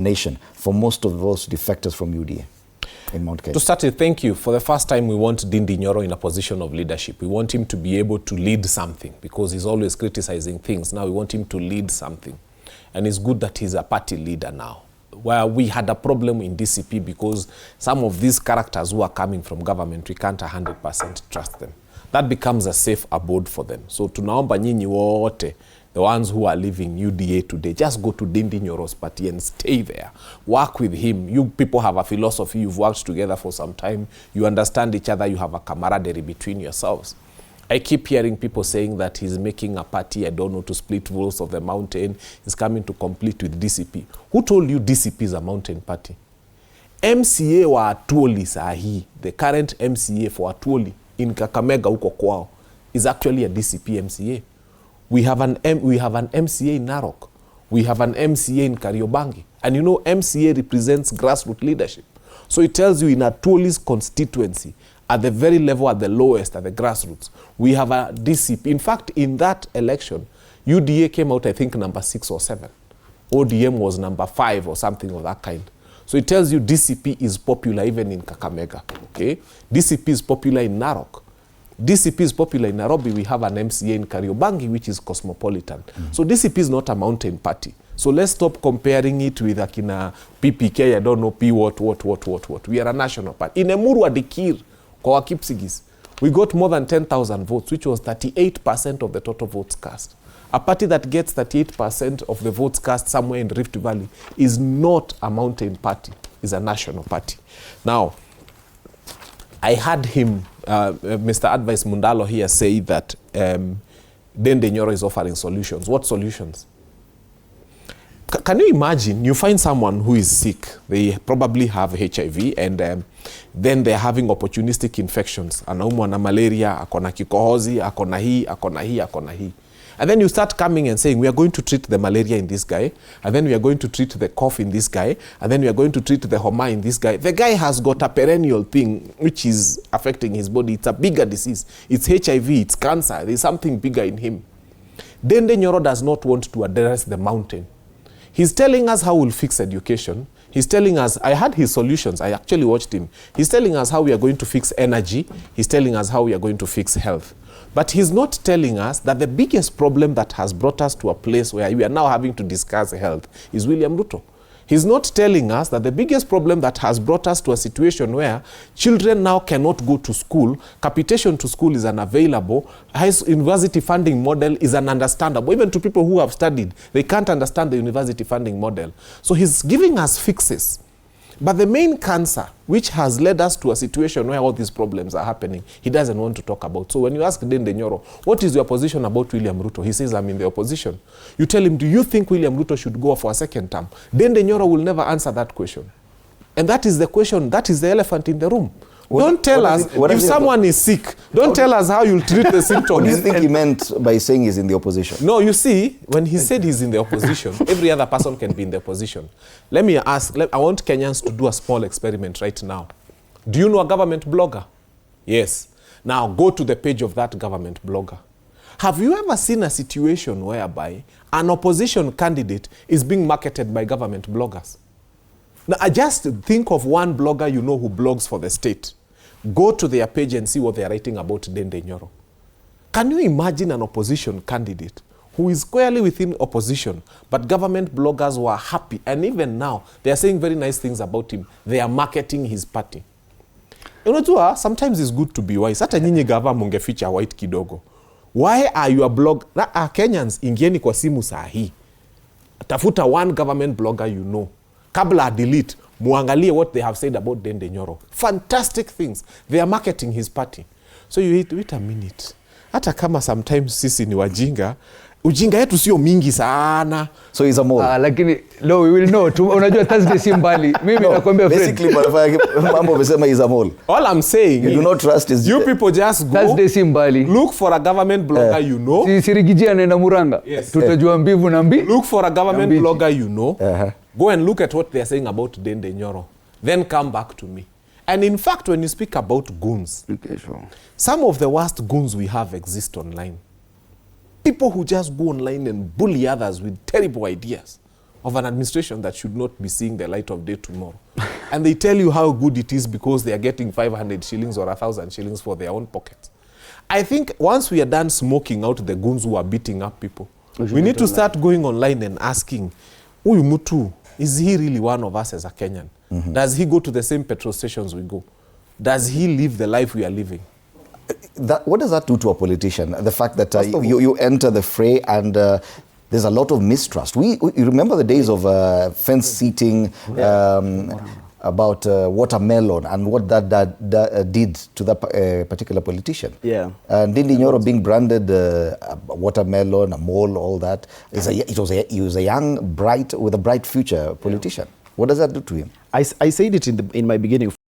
nation for most of those defectors from UDA in Mount Kenya. To start with, thank you. For the first time, we want Ndindi Nyoro in a position of leadership. We want him to be able to lead something because he's always criticizing things. Now we want him to lead something. And it's good that he's a party leader now. Where we had a problem in DCP because some of these characters who are coming from government, we can't 100% trust them. That becomes a safe abode for them. So tunaomba nyinyi wote, the ones who are leaving UDA today, just go to Ndindi Nyoro's party and stay there. Work with him. You people have a philosophy. You've worked together for some time. You understand each other. You have a camaraderie between yourselves. I keep hearing people saying that he's making a party, I don't know, to split Wolves of the Mountain. He's coming to compete with DCP. Who told you DCP is a mountain party? MCA wa Atuoli sahi, the current MCA for Atuoli in Kakamega huko kwao, is actually a DCP MCA. We have an MCA in Narok. We have an MCA in Kariobangi. And you know, MCA represents grassroots leadership. So it tells you in Atuoli's constituency, at the very level, at the lowest, at the grassroots, we have a DCP. In fact, in that election, UDA came out, I think, number 6 or 7. ODM was number 5 or something of that kind. So it tells you DCP is popular even in Kakamega, okay? DCP is popular in Narok. DCP is popular in Nairobi. We have an MCA in Kariobangi, which is cosmopolitan. So DCP is not a mountain party. So let's stop comparing it with Akina PPK, I don't know, P what. We are a national party. In Emuru Adikir, kwa Kipsigis, we got more than 10,000 votes, which was 38% of the total votes cast. A party that gets 38% of the votes cast somewhere in Rift Valley is not a mountain party, is a national party. Now, I had him, Mr. Advice Mundalo here, say that Ndindi Nyoro is offering solutions. What solutions? Can you imagine, you find someone who is sick, they probably have HIV, and then they're having opportunistic infections. Anaumwa na malaria, akona kikohozi, akona hii. And then you start coming and saying, we are going to treat the malaria in this guy, and then we are going to treat the cough in this guy, and then we are going to treat the homa in this guy. The guy has got a perennial thing which is affecting his body. It's a bigger disease. It's HIV, it's cancer. There's something bigger in him. Ndindi Nyoro does not want to address the mountain. He's telling us how we'll fix education. He's telling us, I had his solutions. I actually watched him. He's telling us how we are going to fix energy. He's telling us how we are going to fix health. But he's not telling us that the biggest problem that has brought us to a place where we are now having to discuss health is William Ruto. He's not telling us that the biggest problem that has brought us to a situation where children now cannot go to school, capitation to school is unavailable, university funding model is ununderstandable. Even to people who have studied, they can't understand the university funding model. So he's giving us fixes. But the main cancer, which has led us to a situation where all these problems are happening, he doesn't want to talk about. So when you ask Ndindi Nyoro, what is your position about William Ruto? He says, I'm in the opposition. You tell him, do you think William Ruto should go for a second term? Ndindi Nyoro will never answer that question. And that is the question, that is the elephant in the room. Don't tell us, if someone is sick, don't tell us how you'll treat the symptoms. What do you think he meant by saying he's in the opposition? No, you see, when he said he's in the opposition, every other person can be in the opposition. Let me ask, I want Kenyans to do a small experiment right now. Do you know a government blogger? Yes. Now go to the page of that government blogger. Have you ever seen a situation whereby an opposition candidate is being marketed by government bloggers? Now, I just think of one blogger you know who blogs for the state. Go to their page and see what they are writing about Ndindi Nyoro. Can you imagine an opposition candidate who is squarely within opposition, but government bloggers were happy, and even now, they are saying very nice things about him. They are marketing his party. Unajua, sometimes it's good to be wise. Hata nyinyi gava mungeficha white kidogo. Why are you a blog? Kenyans, ingieni kwa simu saa hii. Tafuta one government blogger you know. Kabla delete, muangalie what they have said about Ndindi Nyoro. Fantastic things. They are marketing his party. So you wait a minute. Hata kama sometimes sisi ni wajinga, ujinga yetu sio mingi sana. So he's a mole. Lakini, no, we will know. Unajua Thursday si mbali. Mimi nakwambia friend. Basically, Mambo amesema he's a mole. All I'm saying you do not trust his... You people just go. Thursday si mbali. Look for a government blogger you know. Sirigijia anaenda Muranga. Yes. Tutajua mbivu na mbi. Look for a government blogger you know. Go and look at what they are saying about Ndindi Nyoro. Then come back to me. And in fact, when you speak about goons, some of the worst goons we have exist online. People who just go online and bully others with terrible ideas. of an administration that should not be seeing the light of day tomorrow. And they tell you how good it is because they are getting 500 shillings or 1,000 shillings for their own pockets. I think once we are done smoking out the goons who are beating up people, we need to start going online and asking, Uyu Mutu, is he really one of us as a Kenyan? Does he go to the same petrol stations we go? Does he live the life we are living? What does that do to a politician? The fact that you enter the fray and there's a lot of mistrust. You remember the days of fence seating about watermelon and what that did to that particular politician. Yeah. Ndindi Nyoro being branded a watermelon, a mole, all that. He was a young, bright, with a bright future politician. What does that do to him? I said it in my beginning.